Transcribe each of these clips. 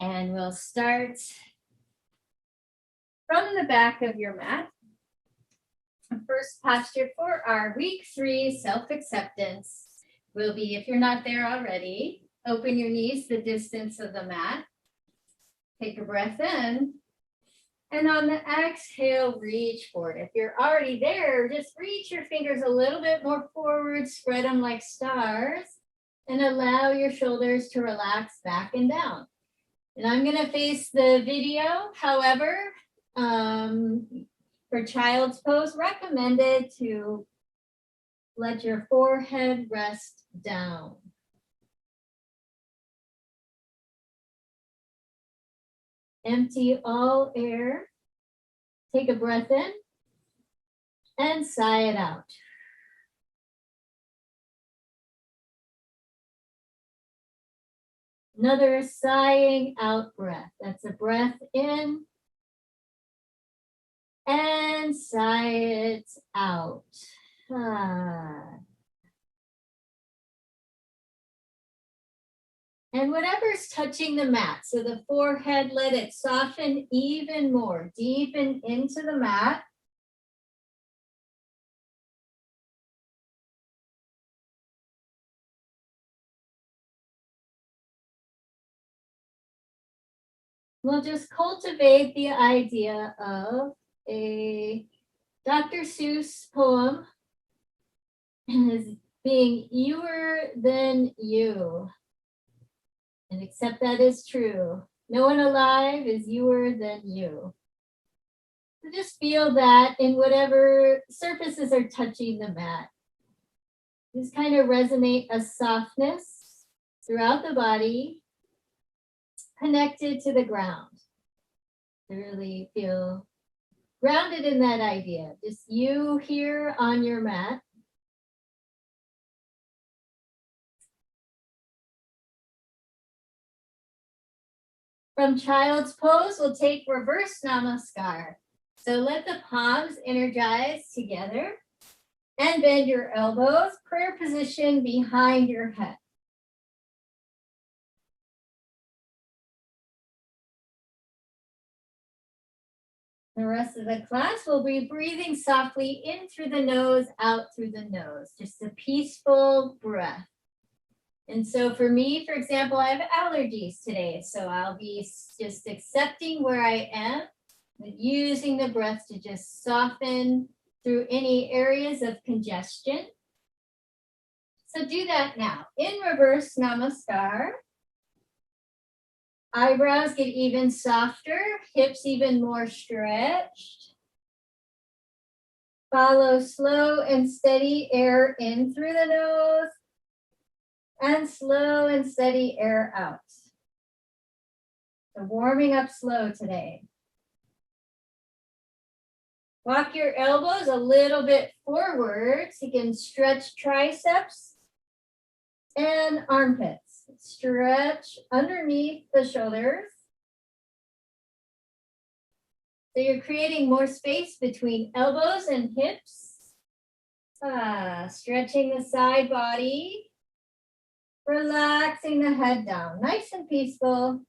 And we'll start from the back of your mat. First posture for our week 3 self-acceptance will be, if you're not there already, open your knees the distance of the mat. Take a breath in. And on the exhale, reach forward. If you're already there, just reach your fingers a little bit more forward, spread them like stars, and allow your shoulders to relax back and down. And I'm going to face the video. However, for child's pose, recommended to let your forehead rest down. Empty all air. Take a breath in and sigh it out. Another sighing out breath. That's a breath in and sigh it out. And whatever's touching the mat, so the forehead, let it soften even more, deepen into the mat. We'll just cultivate the idea of a Dr. Seuss poem as being youer than you. And accept that is true. No one alive is youer than you. So just feel that in whatever surfaces are touching the mat. Just kind of resonate a softness throughout the body, connected to the ground. To really feel grounded in that idea. Just you here on your mat. From child's pose, we'll take reverse namaskar. So let the palms energize together and bend your elbows, prayer position behind your head. The rest of the class will be breathing softly in through the nose, out through the nose. Just a peaceful breath. And so for me, for example, I have allergies today. So I'll be just accepting where I am, but using the breath to just soften through any areas of congestion. So do that now. In reverse namaskar. Eyebrows get even softer, hips even more stretched. Follow slow and steady air in through the nose. And slow and steady air out. So warming up slow today. Walk your elbows a little bit forward so you can stretch triceps and armpits. Stretch underneath the shoulders. So you're creating more space between elbows and hips. Stretching the side body. Relaxing the head down, nice and peaceful.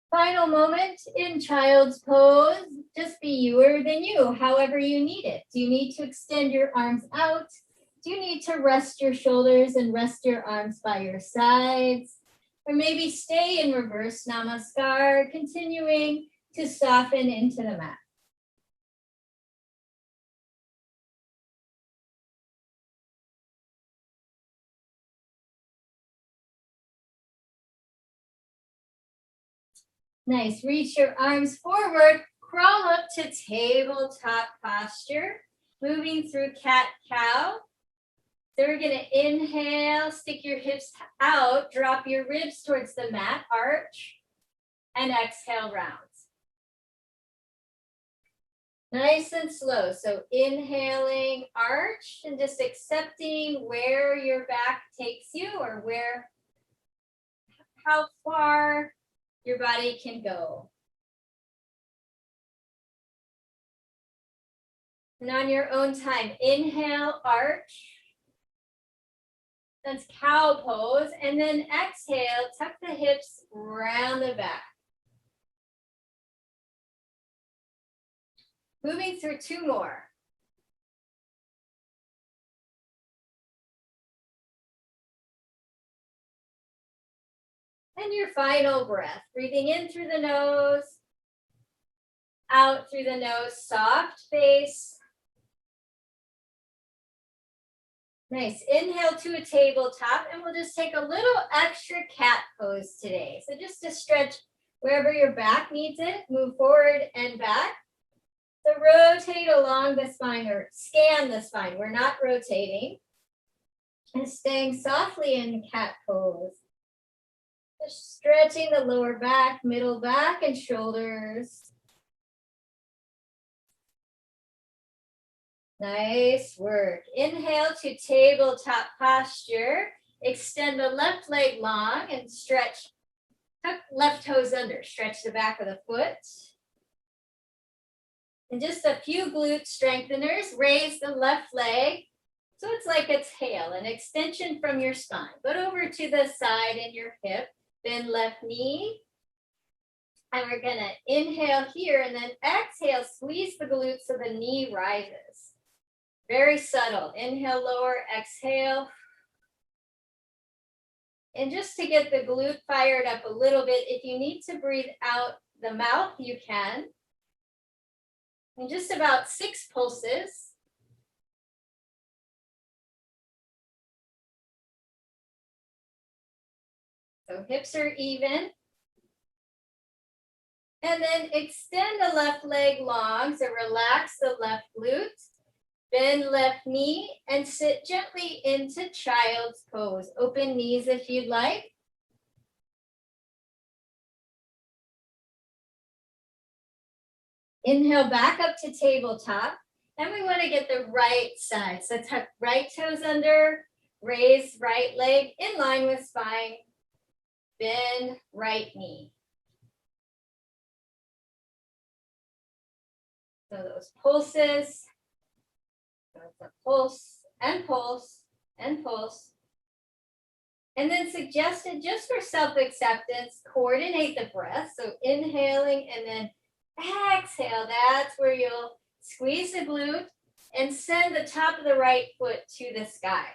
Final moment in child's pose, just be youer than you, however you need it. Do you need to extend your arms out? Do you need to rest your shoulders and rest your arms by your sides? Or maybe stay in reverse namaskar, continuing to soften into the mat. Nice, reach your arms forward, crawl up to tabletop posture, moving through cat-cow. So we're gonna inhale, stick your hips out, drop your ribs towards the mat, arch, and exhale, rounds. Nice and slow, so inhaling, arch, and just accepting where your back takes you or how far your body can go. And on your own time, inhale, arch. That's cow pose. And then exhale, tuck the hips round the back. Moving through 2 more. And your final breath, breathing in through the nose, out through the nose, soft face. Nice. Inhale to a tabletop, and we'll just take a little extra cat pose today. So just to stretch wherever your back needs it, move forward and back. So rotate along the spine or scan the spine. We're not rotating. And staying softly in cat pose. Just stretching the lower back, middle back, and shoulders. Nice work. Inhale to tabletop posture. Extend the left leg long and stretch. Tuck left toes under. Stretch the back of the foot. And just a few glute strengtheners. Raise the left leg. So it's like a tail, an extension from your spine. But over to the side in your hip. Bend left knee. And we're going to inhale here and then exhale. Squeeze the glutes so the knee rises. Very subtle. Inhale, lower, exhale. And just to get the glute fired up a little bit, if you need to breathe out the mouth, you can. And just about 6 pulses. So hips are even. And then extend the left leg long. So relax the left glute. Bend left knee and sit gently into child's pose. Open knees if you'd like. Inhale back up to tabletop. And we want to get the right side. So tuck right toes under, raise right leg in line with spine. Bend right knee. So those pulses. So it's a pulse and pulse and pulse. And then suggested just for self-acceptance, coordinate the breath. So inhaling and then exhale. That's where you'll squeeze the glute and send the top of the right foot to the sky.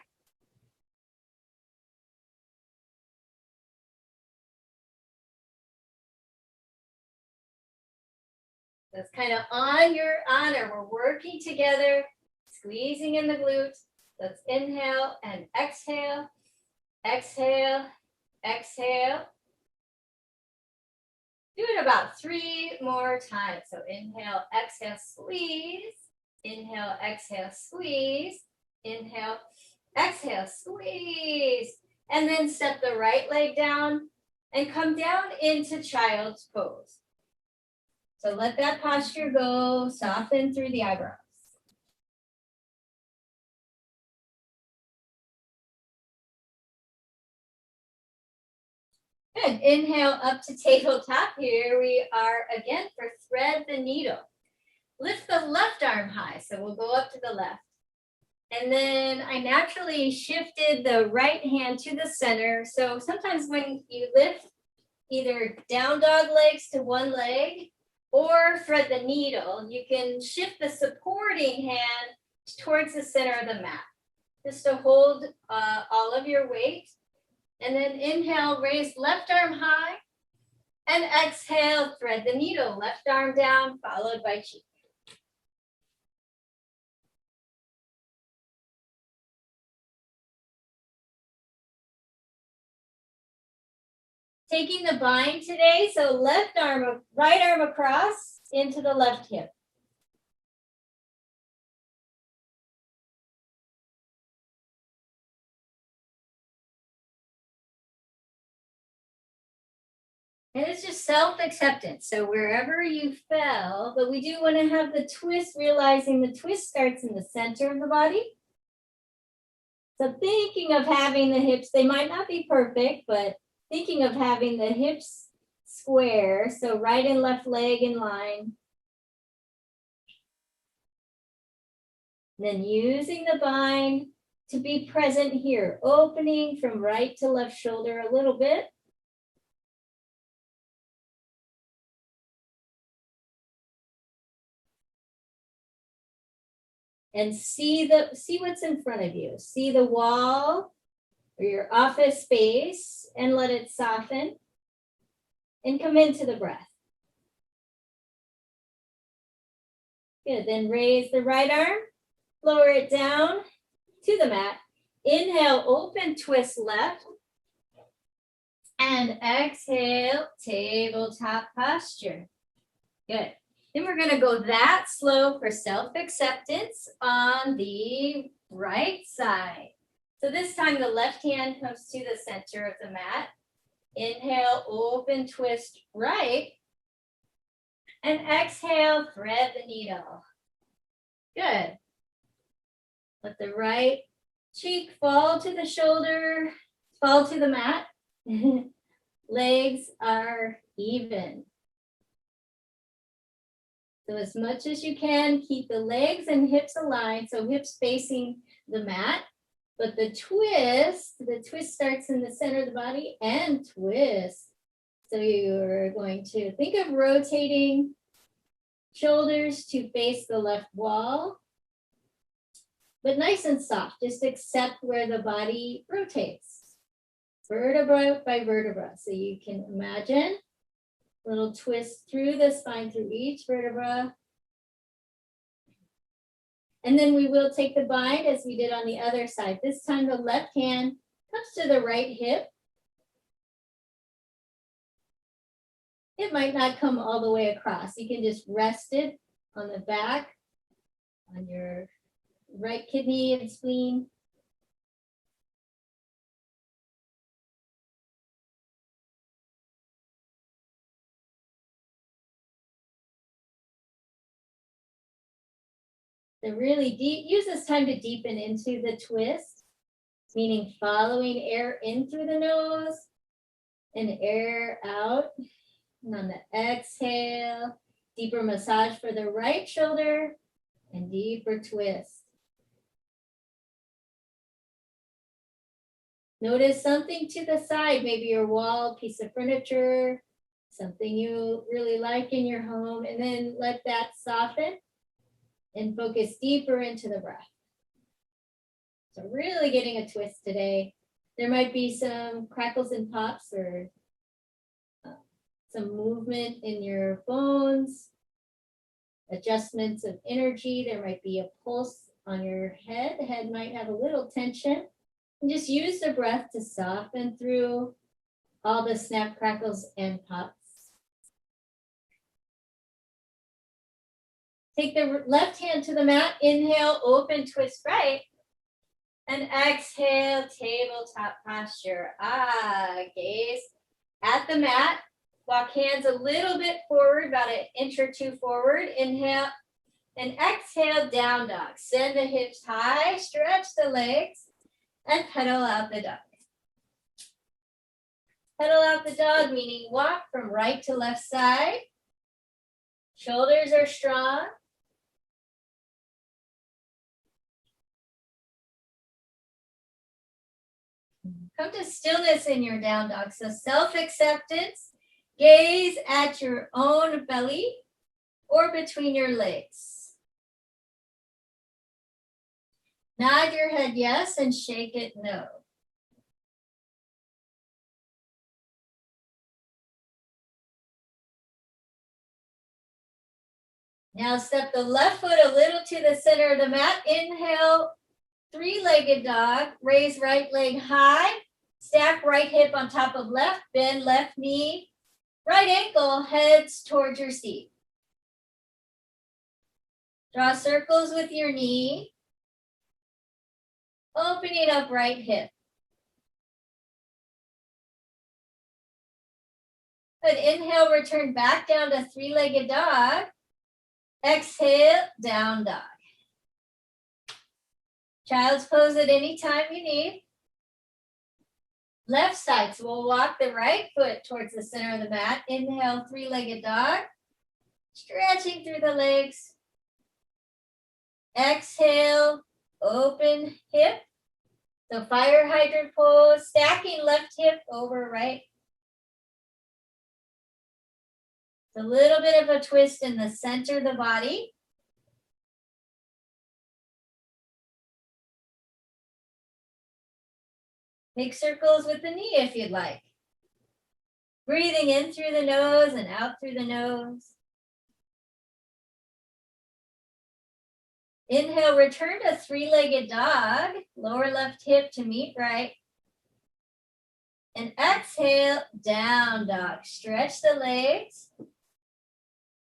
That's kind of on your honor. We're working together, squeezing in the glutes. Let's inhale and exhale, exhale, exhale. Do it about 3 more times. So inhale, exhale, squeeze. Inhale, exhale, squeeze. Inhale, exhale, squeeze. And then step the right leg down and come down into child's pose. So let that posture go, soften through the eyebrows. Good. Inhale up to tabletop. Here we are again for thread the needle. Lift the left arm high. So we'll go up to the left. And then I naturally shifted the right hand to the center. So sometimes when you lift either down dog legs to one leg or thread the needle, you can shift the supporting hand towards the center of the mat. Just to hold all of your weight. And then inhale, raise left arm high. And exhale, thread the needle, left arm down, followed by cheek. Taking the bind today, so left arm, right arm across into the left hip. And it's just self-acceptance. So wherever you fell, but we do want to have the twist, realizing the twist starts in the center of the body. So thinking of having the hips, they might not be perfect, but thinking of having the hips square. So right and left leg in line. Then using the bind to be present here, opening from right to left shoulder a little bit. And see what's in front of you. See the wall or your office space and let it soften and come into the breath. Good, then raise the right arm, lower it down to the mat. Inhale, open, twist left. And exhale, tabletop posture. Good. Then we're gonna go that slow for self-acceptance on the right side. So this time the left hand comes to the center of the mat. Inhale, open, twist right. And exhale, thread the needle. Good. Let the right cheek fall to the shoulder, fall to the mat. Legs are even. So as much as you can, keep the legs and hips aligned, so hips facing the mat. But the twist starts in the center of the body and twist. So you're going to think of rotating shoulders to face the left wall, but nice and soft. Just accept where the body rotates, vertebra by vertebra. So you can imagine a little twist through the spine, through each vertebra. And then we will take the bind as we did on the other side. This time the left hand comes to the right hip. It might not come all the way across. You can just rest it on the back, on your right kidney and spleen. So really deep, use this time to deepen into the twist, meaning following air in through the nose and air out. And on the exhale, deeper massage for the right shoulder and deeper twist. Notice something to the side, maybe your wall, piece of furniture, something you really like in your home, and then let that soften and focus deeper into the breath. So really getting a twist today. There might be some crackles and pops or some movement in your bones, adjustments of energy. There might be a pulse on your head. The head might have a little tension. And just use the breath to soften through all the snap, crackles, and pops. Take the left hand to the mat. Inhale, open, twist right. And exhale, tabletop posture. Gaze at the mat. Walk hands a little bit forward, about an inch or two forward. Inhale and exhale, down dog. Send the hips high, stretch the legs, and pedal out the dog. Pedal out the dog, meaning walk from right to left side. Shoulders are strong. Come to stillness in your down dog. So self-acceptance. Gaze at your own belly or between your legs. Nod your head yes and shake it no. Now step the left foot a little to the center of the mat. Inhale, three-legged dog. Raise right leg high. Stack right hip on top of left. Bend left knee. Right ankle heads towards your seat. Draw circles with your knee. Opening up right hip. Good. Inhale, return back down to three-legged dog. Exhale, down dog. Child's pose at any time you need. Left side, so we'll walk the right foot towards the center of the mat. Inhale, three-legged dog. Stretching through the legs. Exhale, open hip. So fire hydrant pose, stacking left hip over right. A little bit of a twist in the center of the body. Make circles with the knee if you'd like. Breathing in through the nose and out through the nose. Inhale, return to three-legged dog. Lower left hip to meet right. And exhale, down dog. Stretch the legs.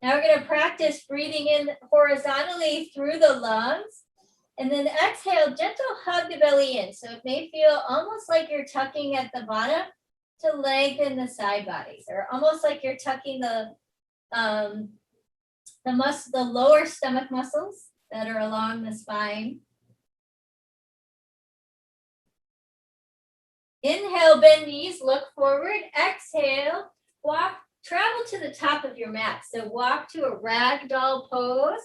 Now we're going to practice breathing in horizontally through the lungs. And then exhale, gentle hug the belly in. So it may feel almost like you're tucking at the bottom to lengthen the side bodies, or almost like you're tucking the lower stomach muscles that are along the spine. Inhale, bend knees, look forward. Exhale, walk, travel to the top of your mat. So walk to a ragdoll pose.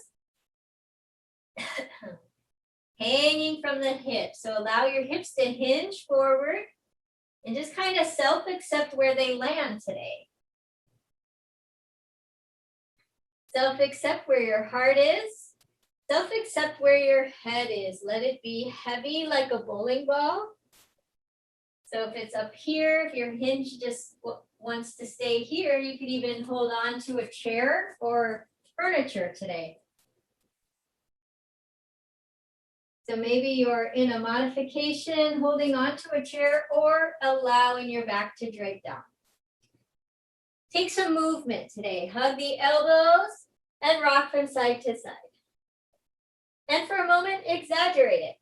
Hanging from the hips. So allow your hips to hinge forward and just kind of self-accept where they land today. Self-accept where your heart is. Self-accept where your head is. Let it be heavy like a bowling ball. So if it's up here, if your hinge just wants to stay here, you could even hold on to a chair or furniture today. So maybe you're in a modification, holding on to a chair, or allowing your back to drape down. Take some movement today. Hug the elbows and rock from side to side. And for a moment, exaggerate it.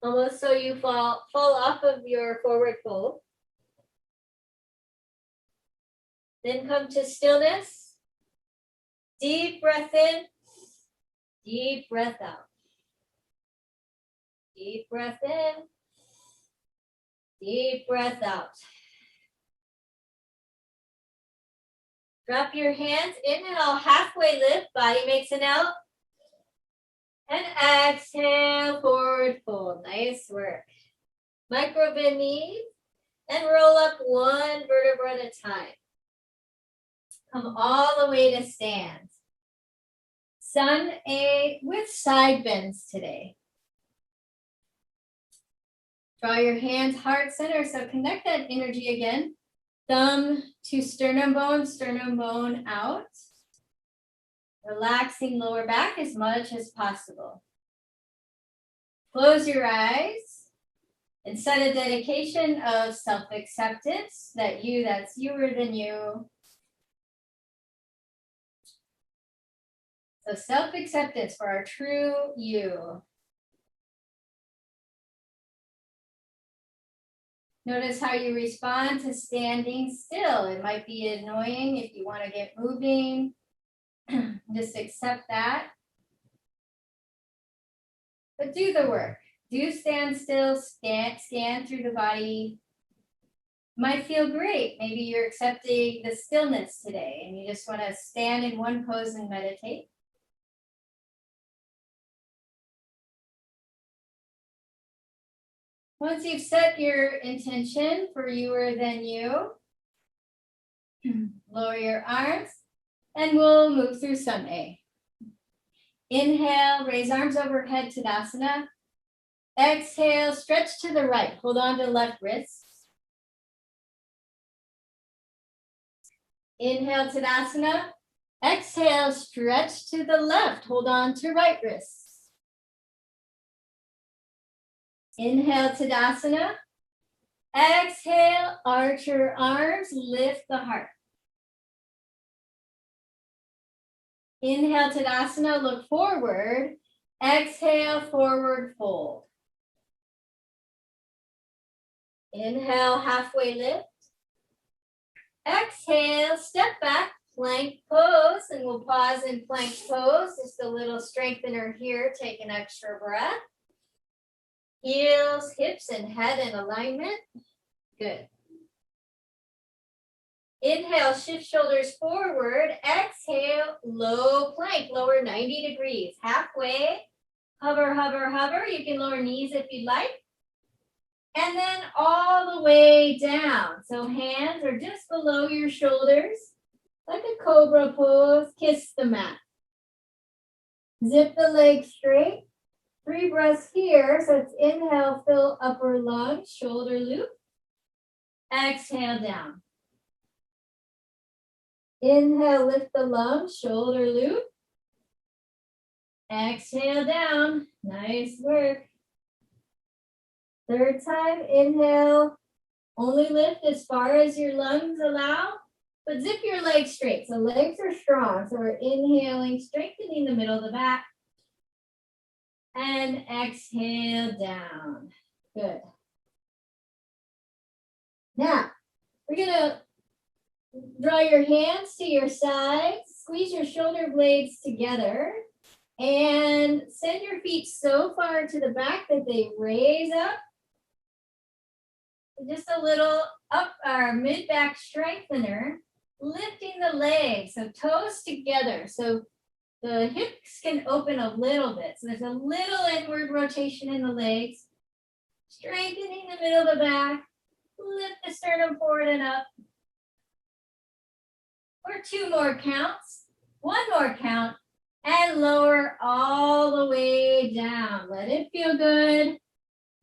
Almost so you fall off of your forward fold. Then come to stillness. Deep breath in. Deep breath out. Deep breath in. Deep breath out. Drop your hands. Inhale, halfway lift. Body makes an L. And exhale, forward fold. Nice work. Micro bend knees. And roll up one vertebra at a time. Come all the way to stand. Sun A with side bends today. Draw your hands heart center, so connect that energy again. Thumb to sternum bone out. Relaxing lower back as much as possible. Close your eyes and set a dedication of self-acceptance that that's youer than you. So self-acceptance for our true you. Notice how you respond to standing still. It might be annoying if you want to get moving. Just accept that. But do the work. Do stand still, scan through the body. Might feel great. Maybe you're accepting the stillness today and you just want to stand in one pose and meditate. Once you've set your intention for youer than you, lower your arms and we'll move through Sun A. Inhale, raise arms overhead, Tadasana. Exhale, stretch to the right. Hold on to left wrist. Inhale, Tadasana. Exhale, stretch to the left. Hold on to right wrist. Inhale, Tadasana. Exhale, arch your arms, lift the heart. Inhale, Tadasana, look forward. Exhale, forward fold. Inhale, halfway lift. Exhale, step back, plank pose, and we'll pause in plank pose. Just a little strengthener here. Take an extra breath. Heels, hips, and head in alignment. Good. Inhale, shift shoulders forward. Exhale, low plank, lower 90 degrees. Halfway. Hover, hover, hover. You can lower knees if you'd like. And then all the way down. So hands are just below your shoulders, like a cobra pose. Kiss the mat. Zip the legs straight. 3 breaths here. So it's inhale, fill upper lungs, shoulder loop. Exhale down. Inhale, lift the lungs, shoulder loop. Exhale down. Nice work. 3rd time, inhale. Only lift as far as your lungs allow, but zip your legs straight. So legs are strong. So we're inhaling, strengthening the middle of the back. And exhale down. Good. Now, we're going to draw your hands to your sides, squeeze your shoulder blades together, and send your feet so far to the back that they raise up. Just a little up our mid-back strengthener, lifting the legs, so toes together. So the hips can open a little bit. So there's a little inward rotation in the legs, strengthening the middle of the back, lift the sternum forward and up. Or 2 more counts, 1 more count, and lower all the way down. Let it feel good.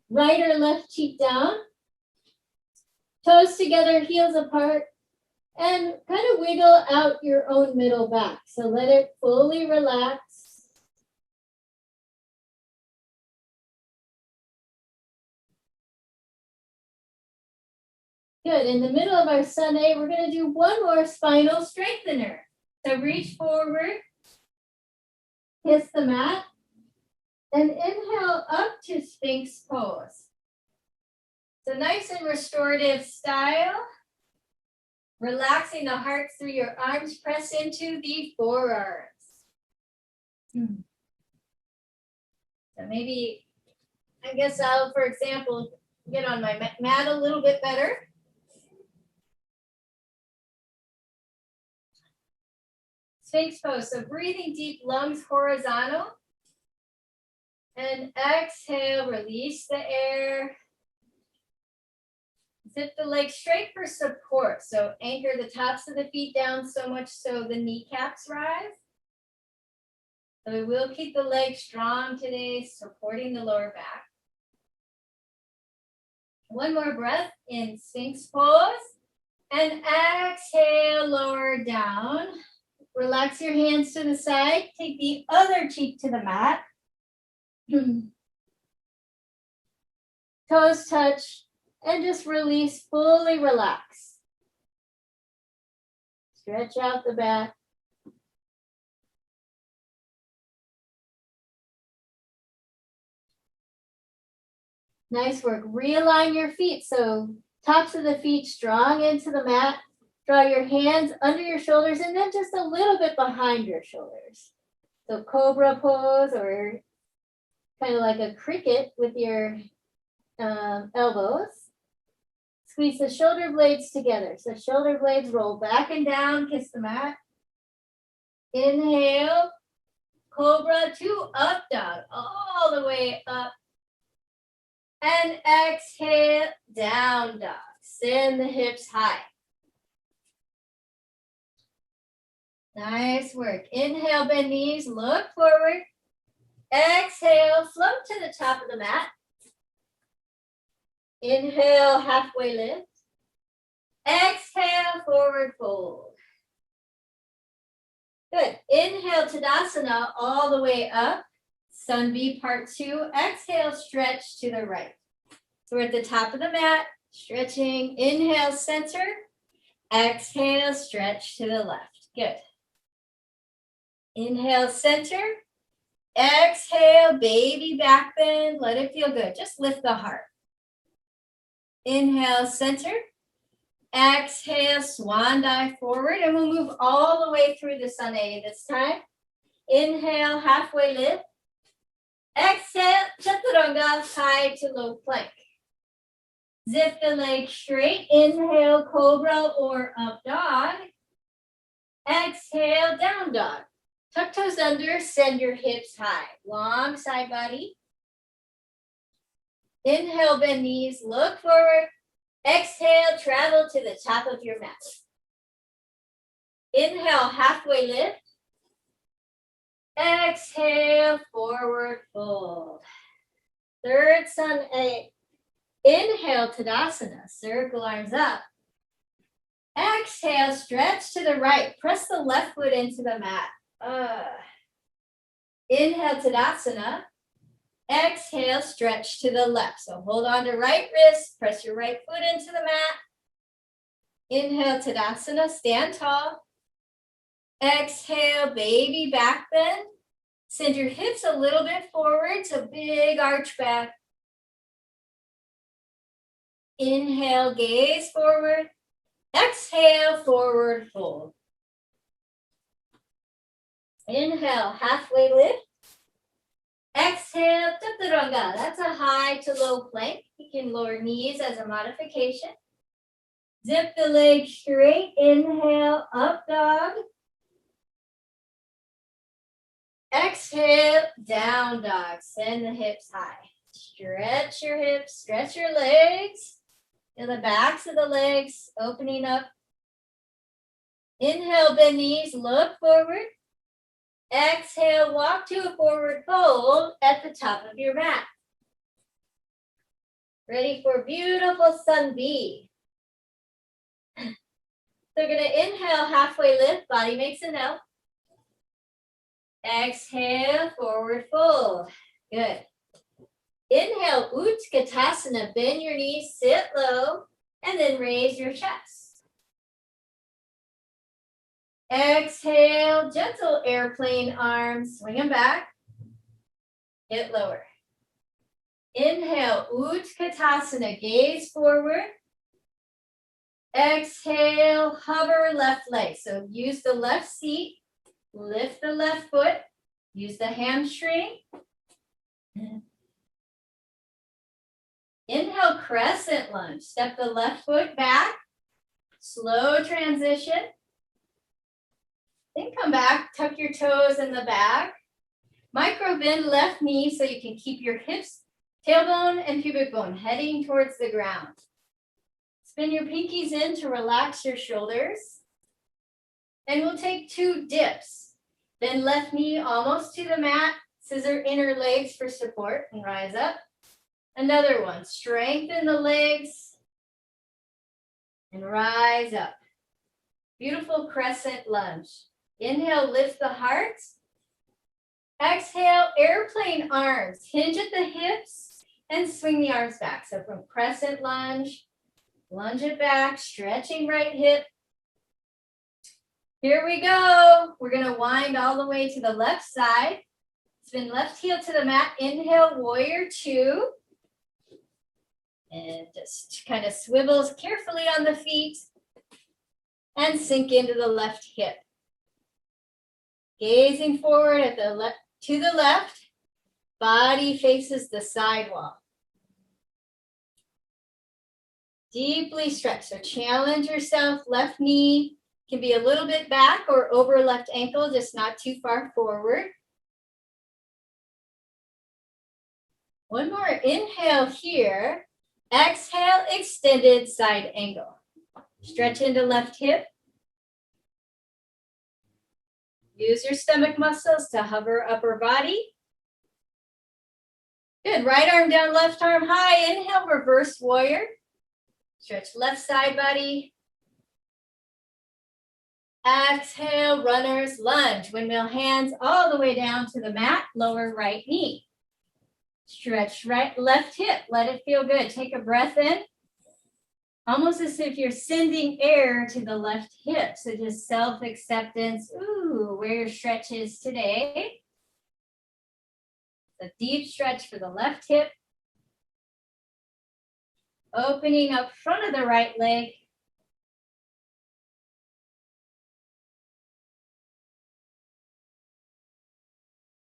Right or left cheek down. Toes together, heels apart, and kind of wiggle out your own middle back. So let it fully relax. Good. In the middle of our sun A, we're going to do 1 more spinal strengthener. So reach forward, kiss the mat, and inhale up to Sphinx pose. So nice and restorative style. Relaxing the heart through your arms, press into the forearms. So maybe, I guess I'll, for example, get on my mat a little bit better. Sphinx pose, so breathing deep, lungs horizontal. And exhale, release the air. Zip the legs straight for support. So anchor the tops of the feet down so much so the kneecaps rise. So we will keep the legs strong today, supporting the lower back. 1 more breath in Sphinx pose. And exhale, lower down. Relax your hands to the side. Take the other cheek to the mat. Toes touch. And just release, fully relax. Stretch out the back. Nice work. Realign your feet. So tops of the feet strong into the mat. Draw your hands under your shoulders and then just a little bit behind your shoulders. So cobra pose, or kind of like a cricket with your elbows. Squeeze the shoulder blades together. So shoulder blades roll back and down, kiss the mat. Inhale, cobra to up dog, all the way up. And exhale, down dog. Send the hips high. Nice work. Inhale, bend knees, look forward. Exhale, float to the top of the mat. Inhale, halfway lift. Exhale, forward fold. Good. Inhale, Tadasana, all the way up. Sun B part 2. Exhale, stretch to the right. So we're at the top of the mat, stretching. Inhale, center. Exhale, stretch to the left. Good. Inhale, center. Exhale, baby back bend. Let it feel good. Just lift the heart. Inhale, center. Exhale, swan dive forward. And we'll move all the way through the sun A this time. Inhale, halfway lift. Exhale, chaturanga, high to low plank. Zip the leg straight. Inhale, cobra or up dog. Exhale, down dog. Tuck toes under, send your hips high. Long side body. Inhale, bend knees, look forward. Exhale, travel to the top of your mat. Inhale, halfway lift. Exhale, forward fold. Third sun A. Inhale, Tadasana, circle arms up. Exhale, stretch to the right. Press the left foot into the mat. Inhale, Tadasana. Exhale, stretch to the left. So hold on to right wrist, press your right foot into the mat. Inhale, Tadasana, stand tall. Exhale, baby back bend. Send your hips a little bit forward, so big arch back. Inhale, gaze forward. Exhale, forward fold. Inhale, halfway lift. Exhale, Chaturanga. That's a high to low plank. You can lower knees as a modification. Zip the legs straight. Inhale, up dog. Exhale, down dog. Send the hips high. Stretch your hips, stretch your legs. Feel the backs of the legs opening up. Inhale, bend knees, look forward. Exhale, walk to a forward fold at the top of your mat. Ready for beautiful sun B. So we're going to inhale, halfway lift, body makes an L. Exhale, forward fold. Good. Inhale, Utkatasana, bend your knees, sit low, and then raise your chest. Exhale, gentle airplane arms, swing them back, hit lower. Inhale, Utkatasana, gaze forward. Exhale, hover left leg. So use the left seat, lift the left foot, use the hamstring. Inhale, crescent lunge. Step the left foot back, slow transition. Then come back, tuck your toes in the back. Micro bend left knee so you can keep your hips, tailbone, and pubic bone heading towards the ground. Spin your pinkies in to relax your shoulders. And we'll take 2 dips. Then left knee almost to the mat, scissor inner legs for support and rise up. Another one, strengthen the legs and rise up. Beautiful crescent lunge. Inhale, lift the heart. Exhale, airplane arms. Hinge at the hips and swing the arms back. So from crescent lunge, lunge it back, stretching right hip. Here we go. We're going to wind all the way to the left side. Spin left heel to the mat. Inhale, warrior 2. And just kind of swivels carefully on the feet and sink into the left hip. Gazing forward at the to the left, body faces the sidewall. Deeply stretch, so challenge yourself. Left knee can be a little bit back or over left ankle, just not too far forward. One more inhale here. Exhale, extended side angle. Stretch into left hip. Use your stomach muscles to hover upper body. Good, right arm down, left arm high. Inhale, reverse warrior. Stretch left side body. Exhale, runner's lunge. Windmill hands all the way down to the mat, lower right knee. Stretch right, left hip, let it feel good. Take a breath in. Almost as if you're sending air to the left hip. So just self-acceptance. Ooh, where your stretch is today. A deep stretch for the left hip. Opening up front of the right leg.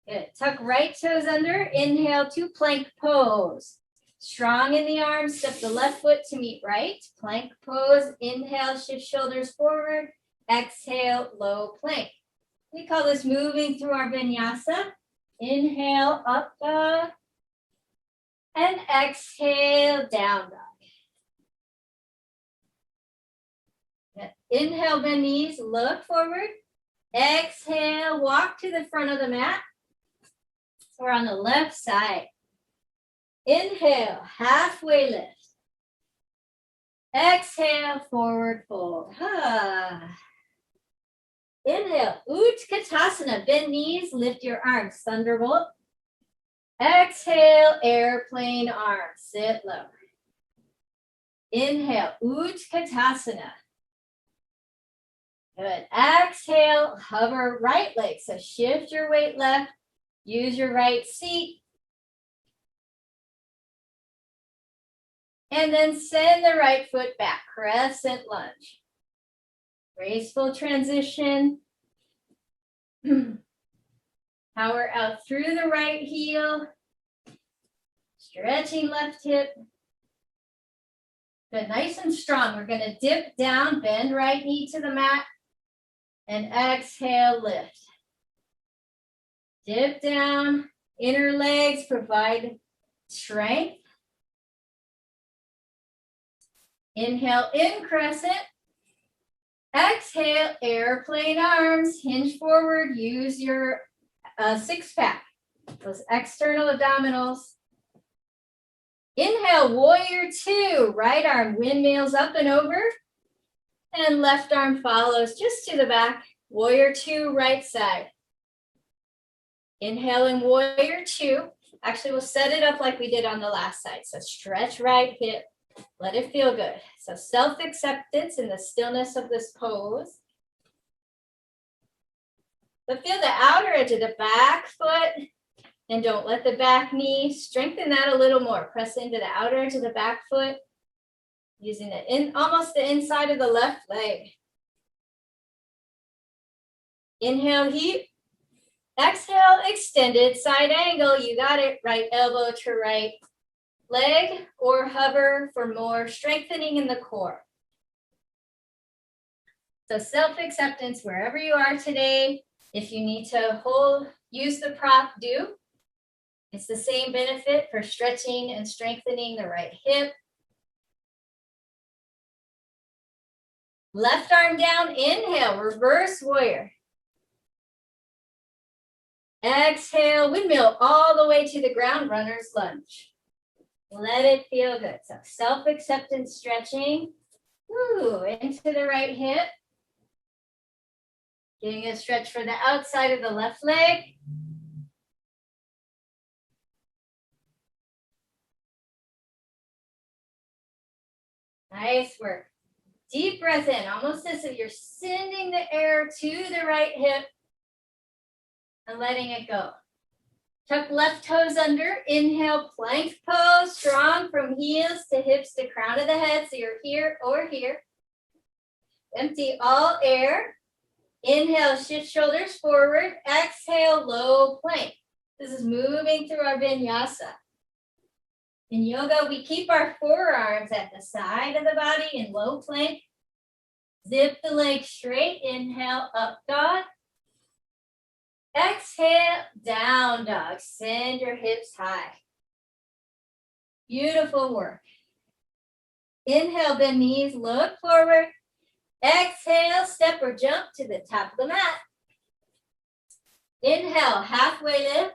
Good. Tuck right toes under. Inhale to plank pose. Strong in the arms. Step the left foot to meet right. Plank pose. Inhale, shift shoulders forward. Exhale, low plank. We call this moving through our vinyasa. Inhale, up dog. And exhale, down dog. Inhale, bend knees, look forward. Exhale, walk to the front of the mat. So we're on the left side. Inhale, halfway lift. Exhale, forward fold. Inhale, Utkatasana, bend knees, lift your arms, thunderbolt. Exhale, airplane arms, sit low. Inhale, Utkatasana. Good. Exhale, hover right leg. So shift your weight left, use your right seat. And then send the right foot back, crescent lunge. Graceful transition. Power out through the right heel. Stretching left hip. Good, nice and strong. We're gonna dip down, bend right knee to the mat, and exhale, lift. Dip down, inner legs provide strength. Inhale, in crescent. Exhale, airplane arms, hinge forward, use your six pack, those external abdominals. Inhale, warrior two, right arm windmills up and over, and left arm follows just to the back, warrior two, right side. Inhaling warrior two, actually we'll set it up like we did on the last side, so stretch right hip. Let it feel good. So self-acceptance in the stillness of this pose. But feel the outer edge of the back foot and don't let the back knee, strengthen that a little more. Press into the outer edge of the back foot using almost the inside of the left leg. Inhale, heat. Exhale, extended side angle. You got it. Right elbow to right leg or hover for more strengthening in the core. So self-acceptance wherever you are today. If you need to use the prop, do. It's the same benefit for stretching and strengthening the right hip. Left arm down, inhale, reverse warrior. Exhale, windmill all the way to the ground, runner's lunge. Let it feel good. So self-acceptance stretching. Into the right hip. Getting a stretch for the outside of the left leg. Nice work. Deep breath in, almost as if you're sending the air to the right hip and letting it go. Tuck left toes under, inhale, plank pose, strong from heels to hips to crown of the head, so you're here or here. Empty all air. Inhale, shift shoulders forward. Exhale, low plank. This is moving through our vinyasa. In yoga, we keep our forearms at the side of the body in low plank. Zip the legs straight. Inhale, up dog. Exhale, down dog. Send your hips high. Beautiful work. Inhale, bend knees, look forward. Exhale, step or jump to the top of the mat. Inhale, halfway lift.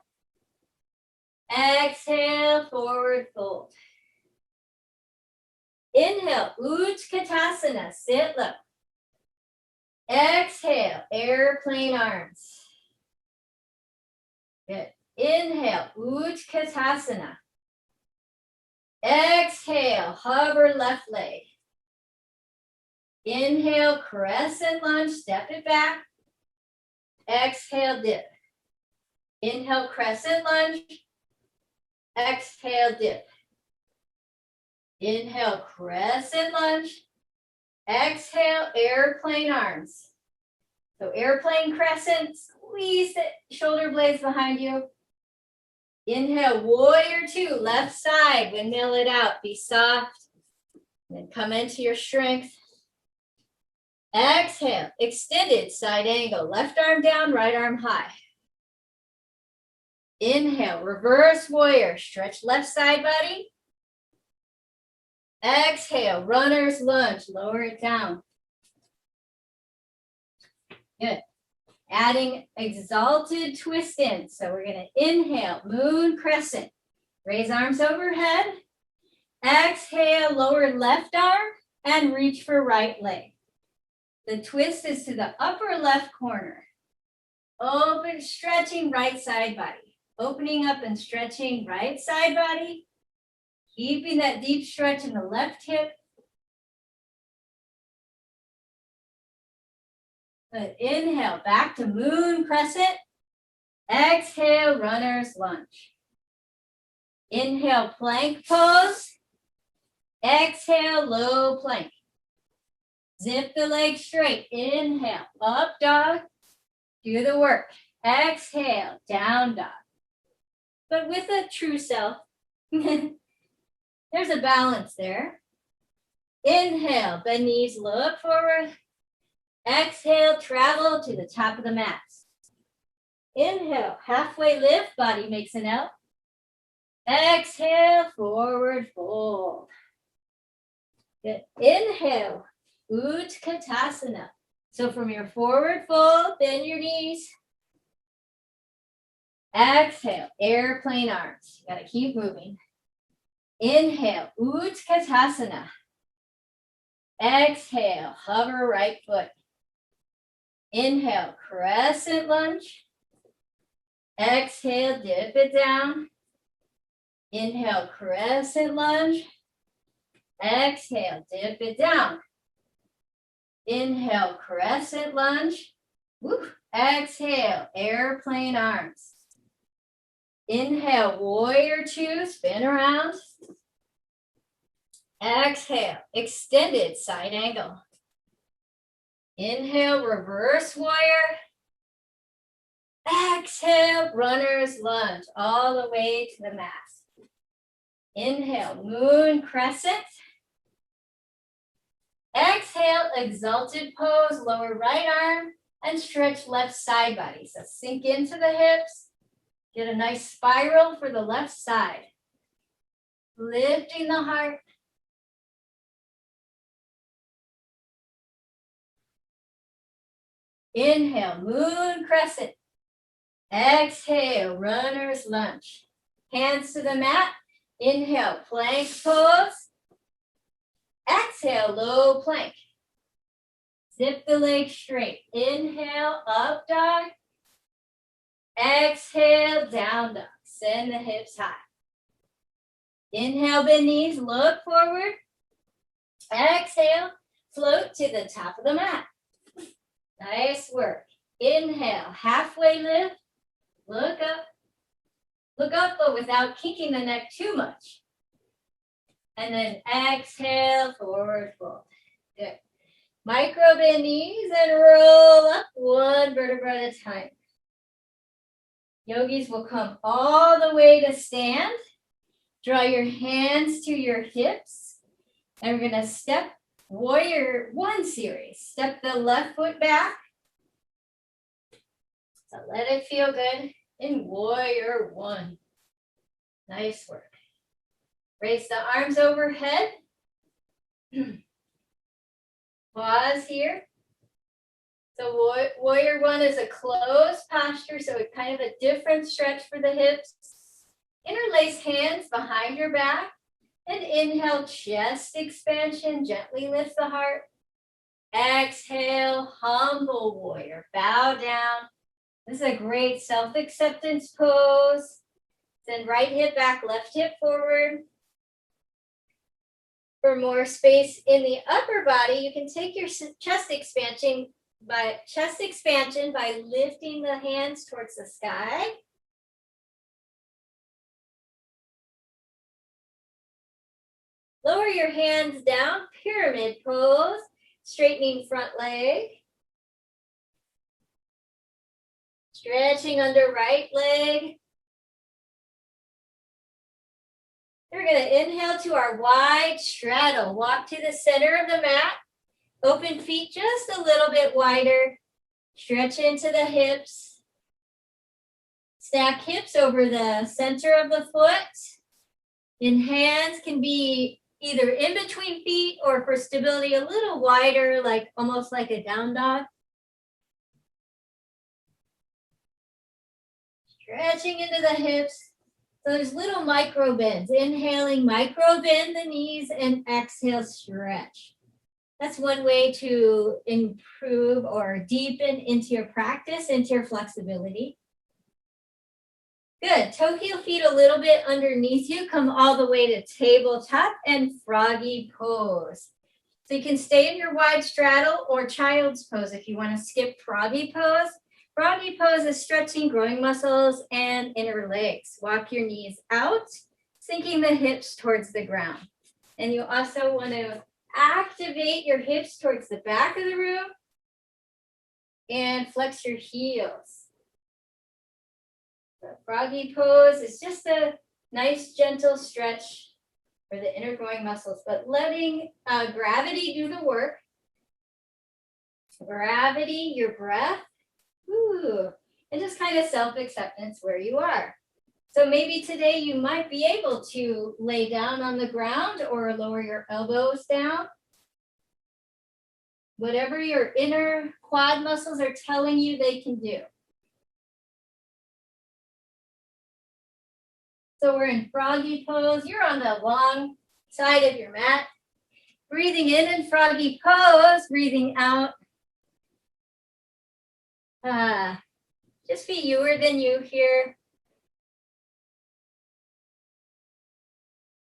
Exhale, forward fold. Inhale, Utkatasana, sit low. Exhale, airplane arms. Good. Inhale, Utkatasana. Exhale, hover left leg. Inhale, crescent lunge, step it back. Exhale, dip. Inhale, crescent lunge. Exhale, dip. Inhale, crescent lunge. Exhale, airplane arms. So airplane crescent, squeeze the shoulder blades behind you. Inhale, warrior two, left side, windmill it out, be soft. And then come into your strength. Exhale, extended side angle, left arm down, right arm high. Inhale, reverse warrior, stretch left side body. Exhale, runner's lunge, lower it down. Good. Adding exalted twist in. So we're gonna inhale, moon crescent. Raise arms overhead. Exhale, lower left arm and reach for right leg. The twist is to the upper left corner. Open, stretching right side body. Opening up and stretching right side body. Keeping that deep stretch in the left hip. Good. Inhale, back to moon crescent. Exhale, runner's lunge. Inhale, plank pose. Exhale, low plank. Zip the leg straight. Inhale, up dog. Do the work. Exhale, down dog. But with a true self, there's a balance there. Inhale, bend knees, look forward. Exhale, travel to the top of the mat. Inhale, halfway lift, body makes an L. Exhale, forward fold. Good. Inhale, Utkatasana. So from your forward fold, bend your knees. Exhale, airplane arms. You gotta keep moving. Inhale, Utkatasana. Exhale, hover right foot. Inhale, crescent lunge. Exhale, dip it down. Inhale, crescent lunge. Exhale, dip it down. Inhale, crescent lunge. Woo. Exhale, airplane arms. Inhale, warrior two, spin around. Exhale, extended side angle. Inhale, reverse warrior. Exhale, runner's lunge, all the way to the mat. Inhale, moon crescent. Exhale, exalted pose, lower right arm, and stretch left side body. So sink into the hips. Get a nice spiral for the left side. Lifting the heart. Inhale, moon crescent. Exhale, runner's lunge. Hands to the mat. Inhale, plank pose. Exhale, low plank. Zip the legs straight. Inhale, up dog. Exhale, down dog. Send the hips high. Inhale, bend knees, look forward. Exhale, float to the top of the mat. Nice work. Inhale, halfway lift. Look up. Look up, but without kinking the neck too much. And then exhale, forward fold. Good. Micro bend knees and roll up one vertebra at a time. Yogis will come all the way to stand. Draw your hands to your hips. And we're going to step warrior one series. Step the left foot back. So let it feel good in warrior one. Nice work. Raise the arms overhead. Pause here. So warrior one is a closed posture, so it's kind of a different stretch for the hips. Interlace hands behind your back and inhale, chest expansion, gently lift the heart. Exhale, humble warrior, bow down. This is a great self-acceptance pose. Send right hip back, left hip forward. For more space in the upper body, you can take your chest expansion by lifting the hands towards the sky. Lower your hands down, pyramid pose, straightening front leg. Stretching under right leg. We're going to inhale to our wide straddle. Walk to the center of the mat. Open feet just a little bit wider. Stretch into the hips. Stack hips over the center of the foot. And hands can be either in between feet or for stability a little wider, like almost like a down dog. Stretching into the hips. So there's little micro bends. Inhaling, micro bend the knees, and exhale, stretch. That's one way to improve or deepen into your practice, into your flexibility. Good. Toe heel feet a little bit underneath you. Come all the way to tabletop and froggy pose. So you can stay in your wide straddle or child's pose if you want to skip froggy pose. Froggy pose is stretching growing muscles and inner legs. Walk your knees out, sinking the hips towards the ground. And you also want to activate your hips towards the back of the room and flex your heels. The froggy pose is just a nice, gentle stretch for the inner growing muscles, but letting gravity do the work. Gravity, your breath, and just kind of self-acceptance where you are. So maybe today you might be able to lay down on the ground or lower your elbows down. Whatever your inner quad muscles are telling you they can do. So we're in froggy pose. You're on the long side of your mat. Breathing in froggy pose, breathing out. Just be youer than you here.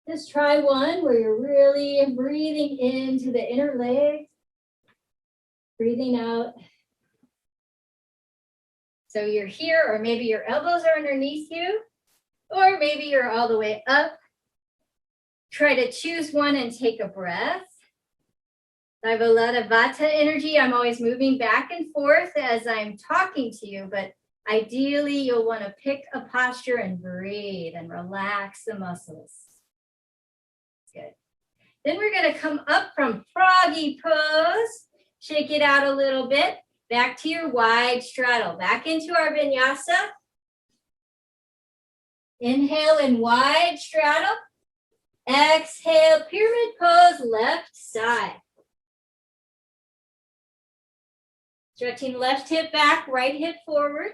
Just try one where you're really breathing into the inner legs. Breathing out. So you're here, or maybe your elbows are underneath you, or maybe you're all the way up. Try to choose one and take a breath. I have a lot of Vata energy. I'm always moving back and forth as I'm talking to you, but ideally you'll want to pick a posture and breathe and relax the muscles. Good. Then we're going to come up from froggy pose. Shake it out a little bit. Back to your wide straddle. Back into our vinyasa. Inhale in wide straddle. Exhale, pyramid pose, left side. Stretching left hip back, right hip forward.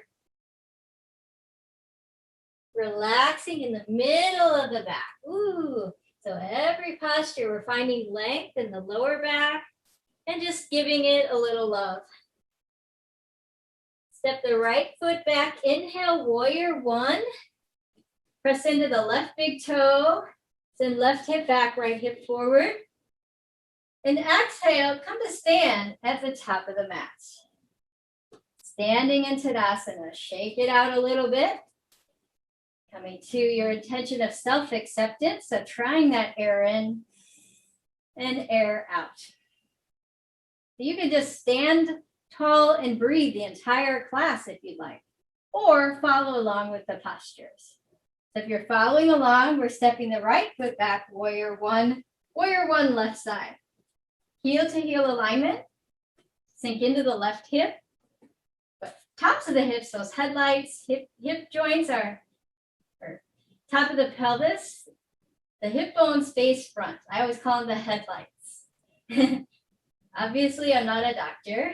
Relaxing in the middle of the back. So every posture, we're finding length in the lower back and just giving it a little love. Step the right foot back. Inhale, warrior one. Press into the left big toe. Send left hip back, right hip forward. And exhale, come to stand at the top of the mat. Standing in Tadasana. Shake it out a little bit. Coming to your intention of self-acceptance. So trying that air in and air out. You can just stand tall and breathe the entire class if you'd like, or follow along with the postures. So if you're following along, we're stepping the right foot back, warrior one left side. Heel to heel alignment, sink into the left hip. But tops of the hips, those headlights, hip joints are or top of the pelvis. The hip bones face front. I always call them the headlights. Obviously, I'm not a doctor,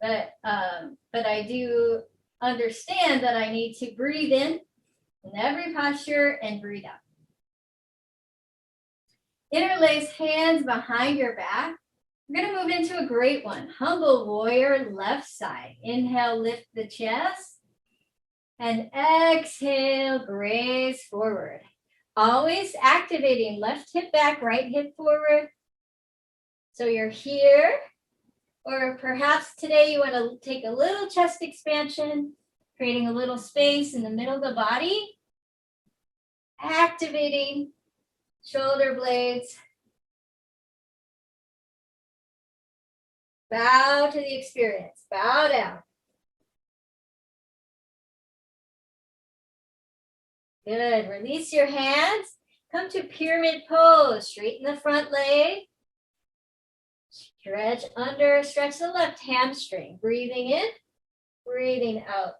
but I do understand that I need to breathe in every posture and breathe out. Interlace hands behind your back. We're going to move into a great one. Humble warrior, left side. Inhale, lift the chest. And exhale, graze forward. Always activating left hip back, right hip forward. So you're here, or perhaps today you want to take a little chest expansion, creating a little space in the middle of the body. Activating shoulder blades. Bow to the experience. Bow down. Good. Release your hands. Come to pyramid pose. Straighten the front leg. Stretch under, stretch the left hamstring. Breathing in, breathing out.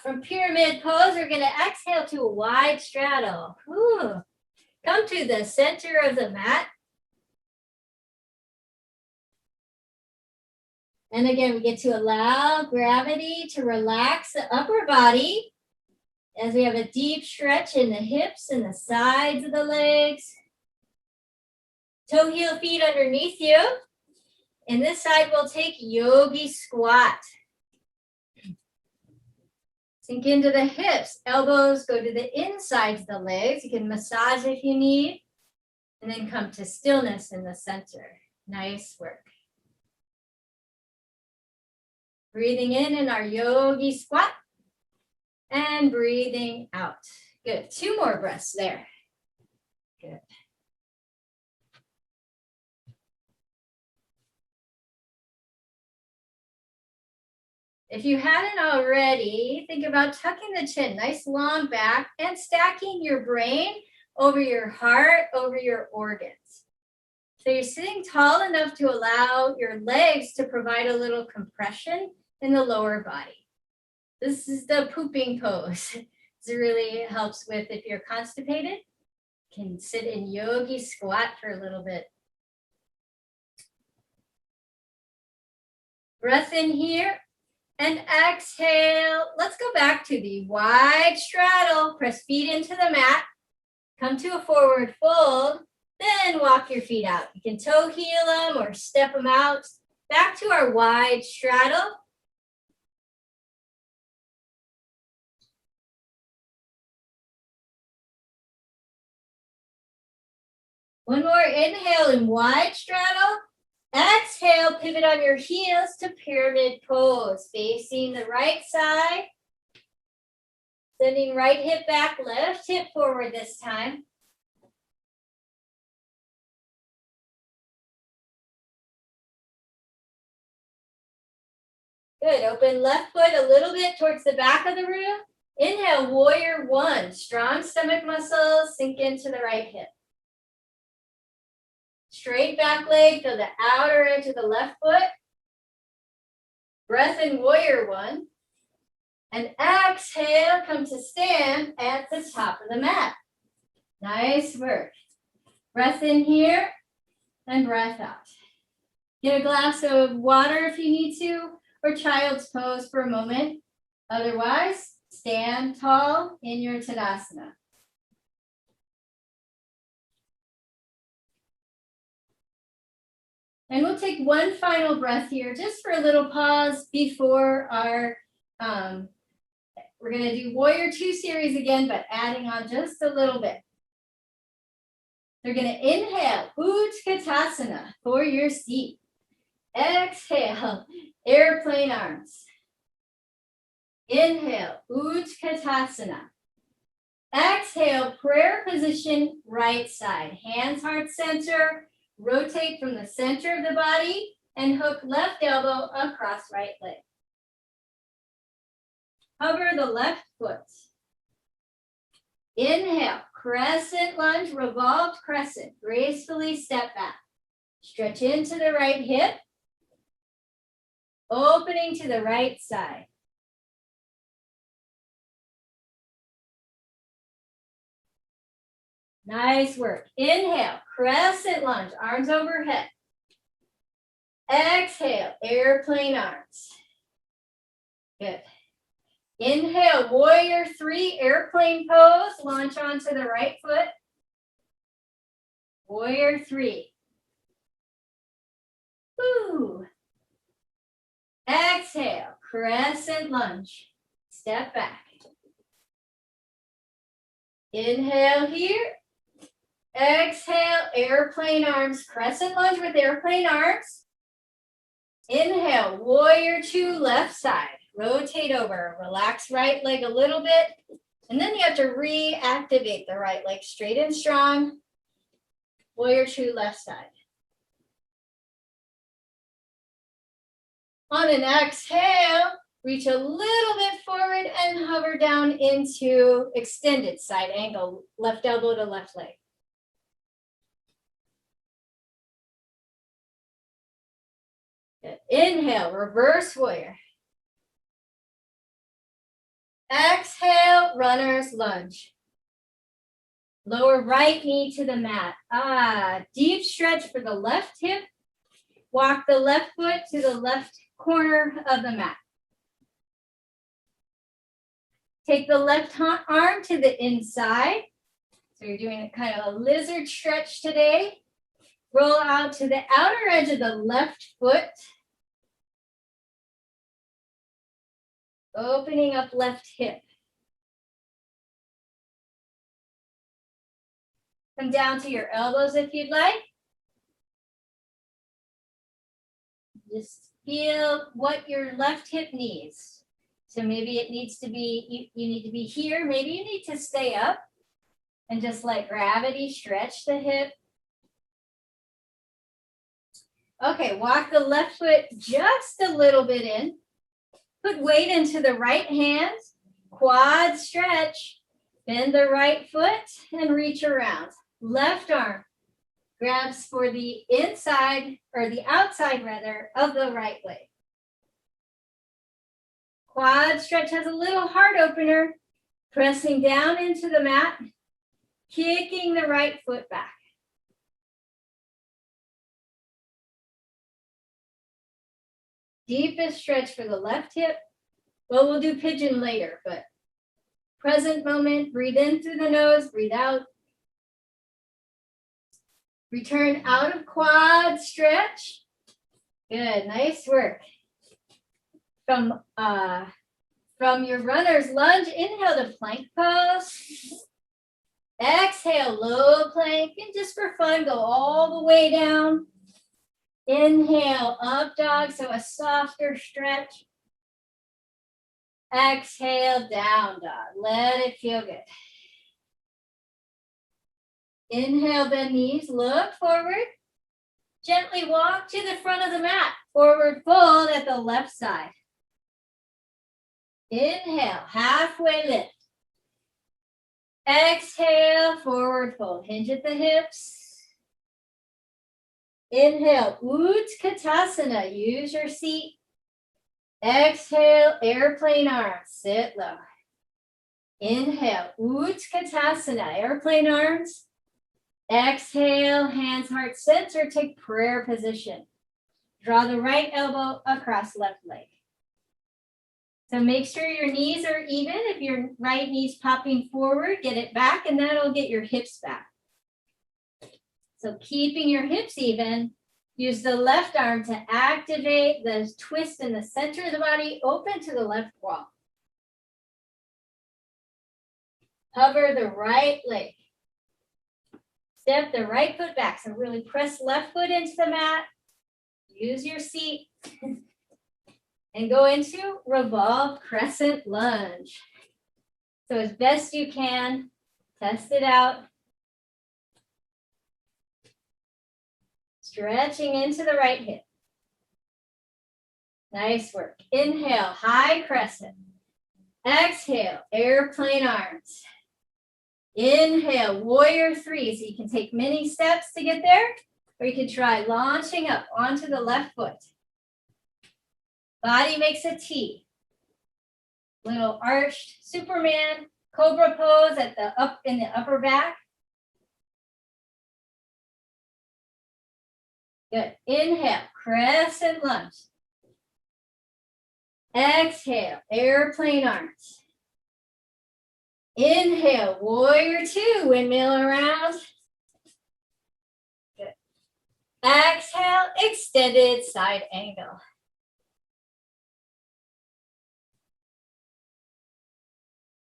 From pyramid pose, we're going to exhale to a wide straddle. Whew. Come to the center of the mat. And again, we get to allow gravity to relax the upper body as we have a deep stretch in the hips and the sides of the legs. Toe heel feet underneath you. And this side we'll take yogi squat. Sink into the hips. Elbows go to the insides of the legs. You can massage if you need. And then come to stillness in the center. Nice work. Breathing in our yogi squat. And breathing out. Good. 2 more breaths there. Good. If you hadn't already, think about tucking the chin, nice long back, and stacking your brain over your heart, over your organs. So you're sitting tall enough to allow your legs to provide a little compression in the lower body. This is the pooping pose. This really helps with if you're constipated. You can sit in yogi squat for a little bit. Breath in here. And exhale. Let's go back to the wide straddle. Press feet into the mat. Come to a forward fold. Then walk your feet out. You can toe heel them or step them out. Back to our wide straddle. One more inhale in wide straddle. Exhale, pivot on your heels to pyramid pose, facing the right side. Sending right hip back, left hip forward this time. Good, open left foot a little bit towards the back of the room. Inhale, warrior 1. Strong stomach muscles, sink into the right hip. Straight back leg, feel the outer edge of the left foot. Breath in warrior 1. And exhale, come to stand at the top of the mat. Nice work. Breath in here and breath out. Get a glass of water if you need to, or child's pose for a moment. Otherwise, stand tall in your Tadasana. And we'll take one final breath here, just for a little pause before our, we're gonna do Warrior 2 series again, but adding on just a little bit. They're gonna inhale, Utkatasana for your seat. Exhale, airplane arms. Inhale, Utkatasana. Exhale, prayer position, right side. Hands heart center. Rotate from the center of the body and hook left elbow across right leg. Hover the left foot. Inhale, crescent lunge, revolved crescent. Gracefully step back. Stretch into the right hip. Opening to the right side. Nice work. Inhale, crescent lunge, arms overhead. Exhale, airplane arms. Good. Inhale, warrior 3, airplane pose. Launch onto the right foot. Warrior 3. Woo. Exhale, crescent lunge. Step back. Inhale here. Exhale, airplane arms, crescent lunge with airplane arms. Inhale, warrior 2, left side. Rotate over, relax right leg a little bit. And then you have to reactivate the right leg straight and strong. Warrior 2, left side. On an exhale, reach a little bit forward and hover down into extended side angle, left elbow to left leg. Good. Inhale, reverse warrior. Exhale, runner's lunge. Lower right knee to the mat. Deep stretch for the left hip. Walk the left foot to the left corner of the mat. Take the left arm to the inside. So you're doing a kind of a lizard stretch today. Roll out to the outer edge of the left foot. Opening up left hip. Come down to your elbows if you'd like. Just feel what your left hip needs. So maybe it needs to be, you need to be here. Maybe you need to stay up and just let gravity stretch the hip. Okay, walk the left foot just a little bit in. Put weight into the right hand, quad stretch, bend the right foot and reach around. Left arm grabs for the inside, or the outside rather, of the right leg. Quad stretch has a little heart opener, pressing down into the mat, kicking the right foot back. Deepest stretch for the left hip. Well, we'll do pigeon later, but present moment, breathe in through the nose, breathe out. Return out of quad stretch. Good, nice work. From your runner's lunge, inhale to plank pose. Exhale, low plank, and just for fun, go all the way down. Inhale, up dog, so a softer stretch. Exhale, down dog. Let it feel good. Inhale, bend knees, look forward. Gently walk to the front of the mat. Forward fold at the left side. Inhale, halfway lift. Exhale, forward fold. Hinge at the hips. Inhale, Utkatasana. Use your seat. Exhale, airplane arms. Sit low. Inhale, Utkatasana. Airplane arms. Exhale, hands heart center. Take prayer position. Draw the right elbow across left leg. So make sure your knees are even. If your right knee's popping forward, get it back, and that'll get your hips back. So keeping your hips even, use the left arm to activate the twist in the center of the body, open to the left wall. Hover the right leg. Step the right foot back. So really press left foot into the mat. Use your seat. And go into revolve crescent lunge. So as best you can, test it out. Stretching into the right hip. Nice work. Inhale, high crescent. Exhale, airplane arms. Inhale, warrior three. So you can take many steps to get there, or you can try launching up onto the left foot. Body makes a T. Little arched Superman, cobra pose at in the upper back. Good. Inhale, crescent lunge. Exhale, airplane arms. Inhale, warrior two, windmill around. Good. Exhale, extended side angle.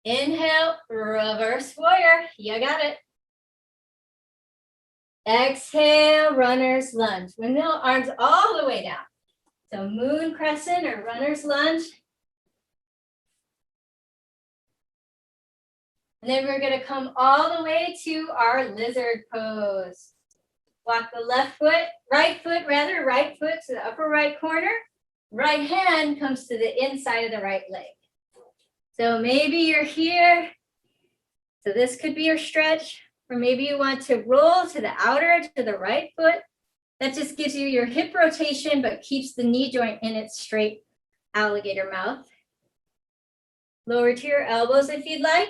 Inhale, reverse warrior. You got it. Exhale, runner's lunge. Windmill arms all the way down. So moon crescent or runner's lunge. And then we're going to come all the way to our lizard pose. Walk the right foot to the upper right corner. Right hand comes to the inside of the right leg. So maybe you're here. So this could be your stretch. Or maybe you want to roll to the outer edge of the right foot. That just gives you your hip rotation, but keeps the knee joint in its straight alligator mouth. Lower to your elbows if you'd like.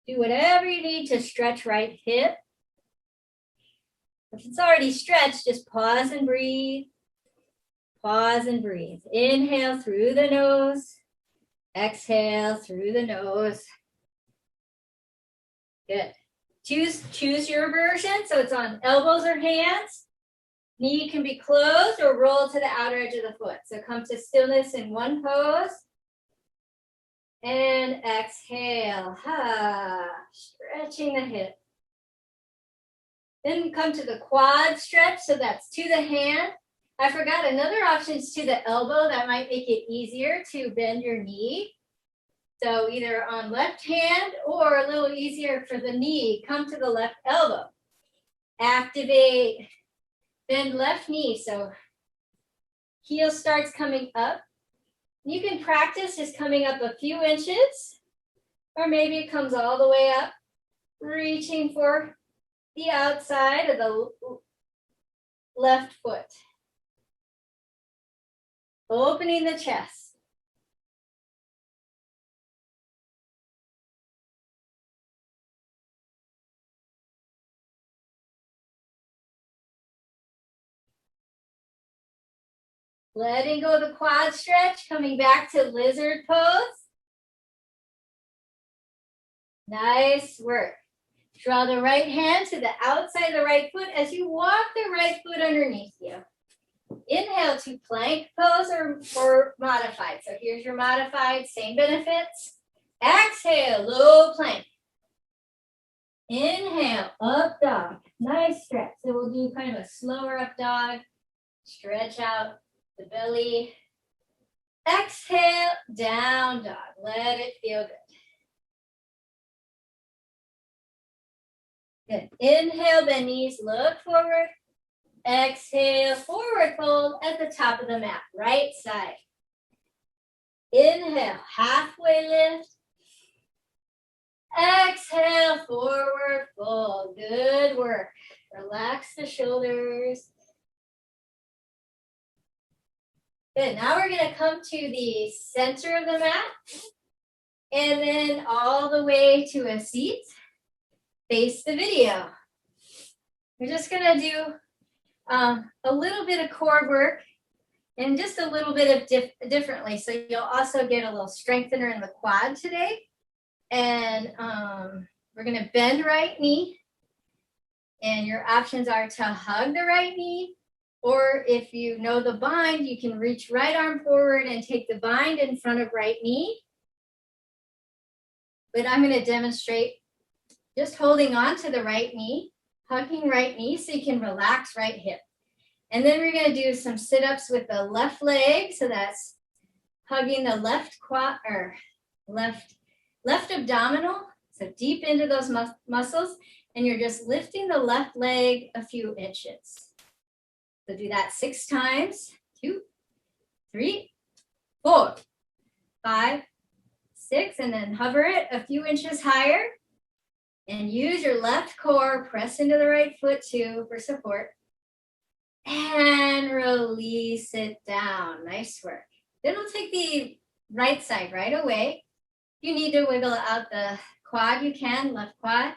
Do whatever you need to stretch right hip. If it's already stretched, just pause and breathe. Pause and breathe. Inhale through the nose. Exhale through the nose. Good. Choose your version. So it's on elbows or hands. Knee can be closed or roll to the outer edge of the foot. So come to stillness in one pose. And exhale. Stretching the hip. Then come to the quad stretch. So that's to the hand. I forgot another option is to the elbow. That might make it easier to bend your knee. So either on left hand or a little easier for the knee, come to the left elbow. Activate, bend left knee. So heel starts coming up. You can practice just coming up a few inches, or maybe it comes all the way up, reaching for the outside of the left foot. Opening the chest. Letting go of the quad stretch, coming back to lizard pose. Nice work. Draw the right hand to the outside of the right foot as you walk the right foot underneath you. Inhale to plank pose or modified. So here's your modified, same benefits. Exhale, low plank. Inhale, up dog. Nice stretch. So we'll do kind of a slower up dog. Stretch out the belly. Exhale, down dog. Let it feel good. Good. Inhale, bend knees, look forward. Exhale, forward fold at the top of the mat, right side. Inhale, halfway lift. Exhale, forward fold. Good work. Relax the shoulders. Good. Now we're going to come to the center of the mat and then all the way to a seat. Face the video. We're just going to do a little bit of core work and just a little bit of differently. So you'll also get a little strengthener in the quad today. And we're going to bend right knee. And your options are to hug the right knee. Or if you know the bind, you can reach right arm forward and take the bind in front of right knee. But I'm going to demonstrate just holding on to the right knee, hugging right knee so you can relax right hip. And then we're going to do some sit-ups with the left leg. So that's hugging the left quad or left abdominal. So deep into those muscles. And you're just lifting the left leg a few inches. So do that 6 times. 2, 3, 4, 5, 6. And then hover it a few inches higher. And use your left core. Press into the right foot too for support. And release it down. Nice work. Then we'll take the right side right away. If you need to wiggle out the quad, you can, left quad.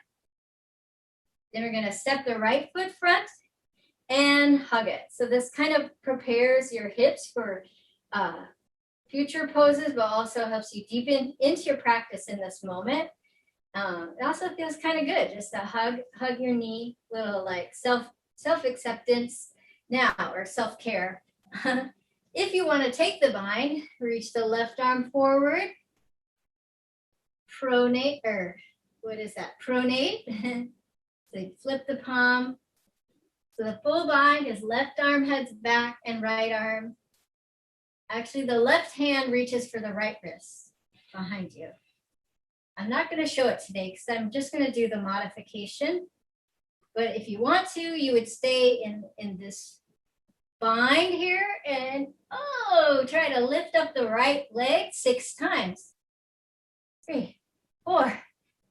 Then we're going to step the right foot front and hug it. So this kind of prepares your hips for future poses, but also helps you deepen into your practice in this moment. It also feels kind of good just to hug your knee, little like self-acceptance now or self-care. If you want to take the bind, reach the left arm forward. Pronate, or what is that? Pronate. So flip the palm. So the full bind is left arm heads back and right arm. Actually, the left hand reaches for the right wrist behind you. I'm not going to show it today because I'm just going to do the modification. But if you want to, you would stay in this bind here and, try to lift up the right leg 6 times. 3, 4,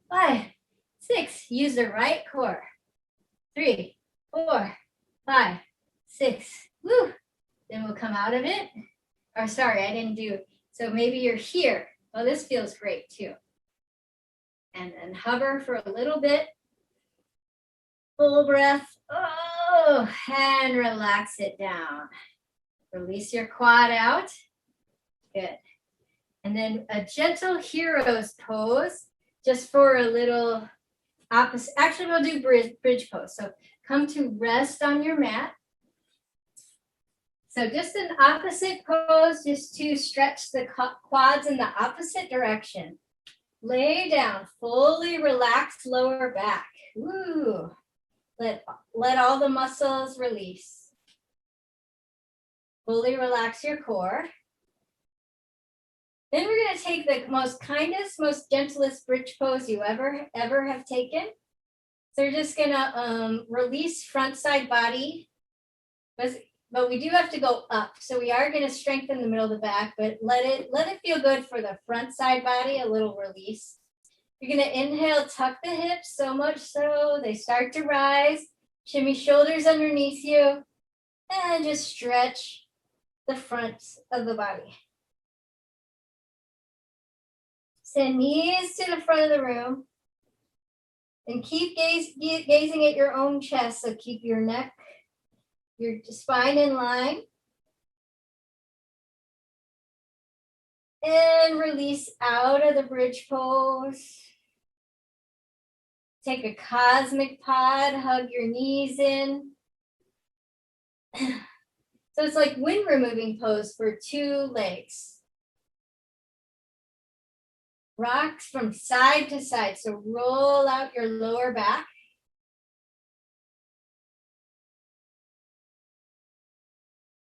5, 6. Use the right core. 3, 4, 5, 6. Woo. Then we'll come out of it. Or sorry, I didn't do. So maybe you're here. Well, this feels great too. And then hover for a little bit. Full breath. Oh, and relax it down. Release your quad out. Good. And then a gentle hero's pose, just for a little opposite. Actually, we'll do bridge pose. So come to rest on your mat. So just an opposite pose, just to stretch the quads in the opposite direction. Lay down, fully relax lower back. Woo. Let all the muscles release. Fully relax your core. Then we're going to take the most kindest, most gentlest bridge pose you ever have taken. So we're just going to release front side body. But we do have to go up. So we are going to strengthen the middle of the back, but let it feel good for the front side body, a little release. You're going to inhale, tuck the hips so much so they start to rise. Shimmy shoulders underneath you. And just stretch the front of the body. Send knees to the front of the room. And keep gazing at your own chest. So keep your neck, your spine in line. And release out of the bridge pose. Take a cosmic pod, hug your knees in. So it's like wind removing pose for 2 legs. Rocks from side to side. So roll out your lower back.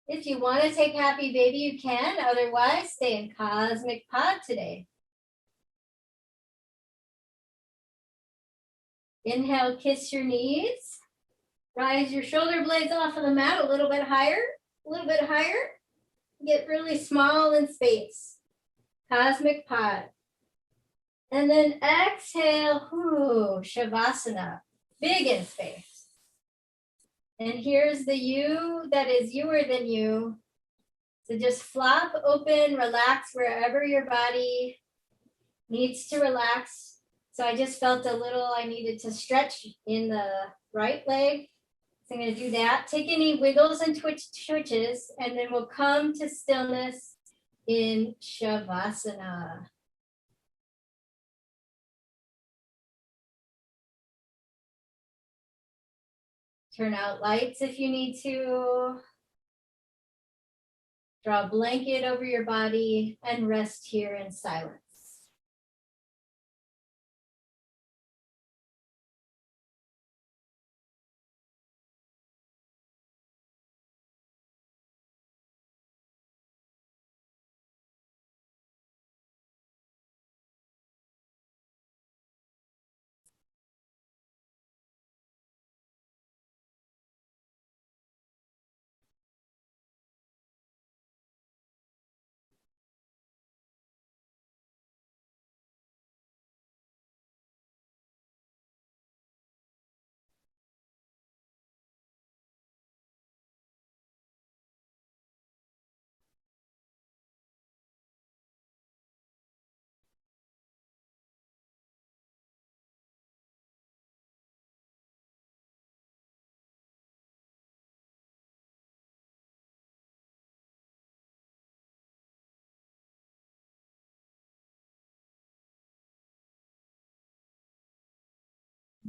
If you want to take happy baby, you can. Otherwise, stay in cosmic pod today. Inhale, kiss your knees. Rise your shoulder blades off of the mat a little bit higher. A little bit higher. Get really small in space. Cosmic pod. And then exhale, Shavasana. Big in space. And here's the you that is youer than you. So just flop open, relax wherever your body needs to relax. So I just felt a little, I needed to stretch in the right leg. So I'm going to do that. Take any wiggles and twitches, and then we'll come to stillness in Shavasana. Turn out lights if you need to. Draw a blanket over your body and rest here in silence.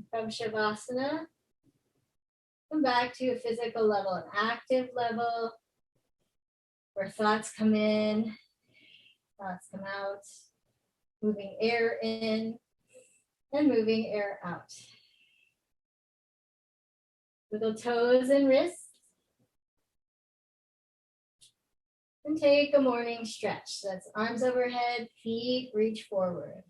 From Shavasana, come back to a physical level, an active level, where thoughts come in, thoughts come out, moving air in and moving air out. Wiggle toes and wrists. And take a morning stretch. So that's arms overhead, feet reach forward.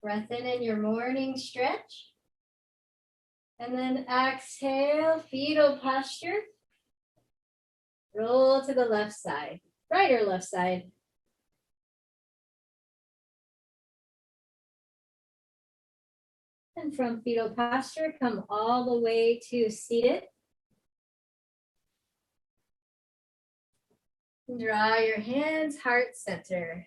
Breath in your morning stretch. And then exhale, fetal posture. Roll to the left side, right or left side. And from fetal posture, come all the way to seated. Draw your hands heart center.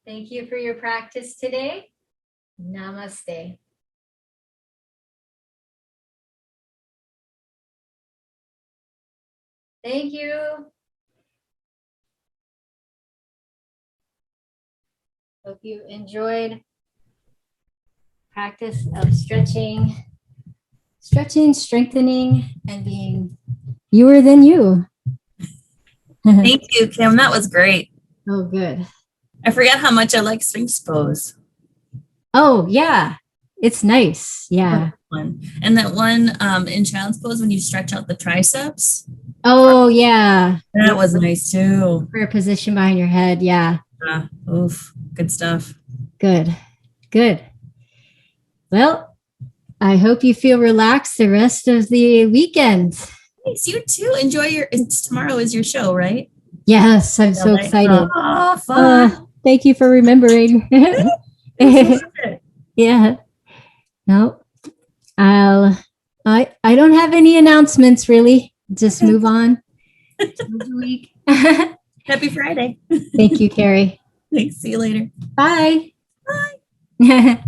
Thank you for your practice today. Namaste. Thank you. Hope you enjoyed practice of stretching, strengthening, and being youer than you. Thank you, Kim. That was great. Oh, good. I forget how much I like Sphinx pose. Oh, yeah. It's nice. Yeah. And that one in child's pose when you stretch out the triceps. Oh, yeah. That was nice too. For a position behind your head. Yeah. Oof. Good stuff. Good. Good. Well, I hope you feel relaxed the rest of the weekend. Thanks. You too. Enjoy tomorrow is your show, right? Yes, I'm so excited. Oh, fun. Thank you for remembering. Yeah. No, I don't have any announcements really. Just move on. Happy Friday. Thank you, Carrie. Thanks. See you later. Bye. Bye.